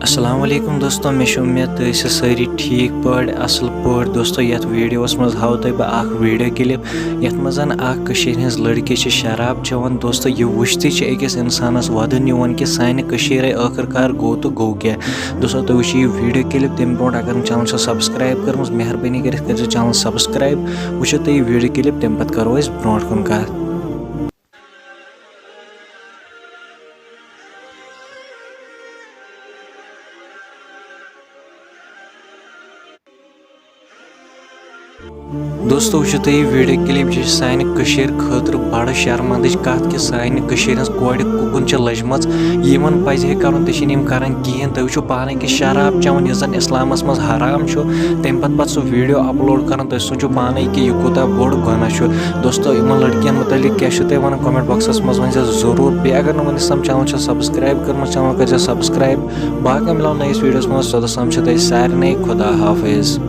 अस्सलाम वालेकुम दोस्तों, मे उम्मीद तो सारी ठीक पड़ असल पड़ दोस्तों। ये वीडियोस मज हाव तुम बह वीडियो क्लिप ये मजन हज लड़की शराब चवान दोस्तों। यह वुचती अकिस इंसानस वदन यवान कि सान आखिरकार गो तो गो क्या दोस्तों। तुम वो वीडियो क्लिप तम ब्रो अगर चैनल सब्सक्राइब कर मेहरबानी कर चैनल सब्सक्राइब वो तुम वीडियो क्लिप तम पे करो ब्रो कुन कत। दोस्तों वो तुम वीडियो क्लिप सान खतर बड़ शर्मंद कत कि सान कोड़ कुकुन लजम यमन पजे कर कर कहें। तुम वो पाने कि शराब चवान यह जन इस्लामस मज हराम तम पे सह वीडियो अपलोड कर तुम सोचो पाने कि यह कूत बोड़ गुनाह दोस्तों। इन लड़कियन मुतलिक क्या तुम वन कमेंट बॉक्सस मज वन जरूर। बे अगर वन सम चैनल सब्सक्राइब कर चैनल कर सब्सक्राइब। बाकी मिलो नईस वीडियोस मज तोतम सारे खुदा हाफिज।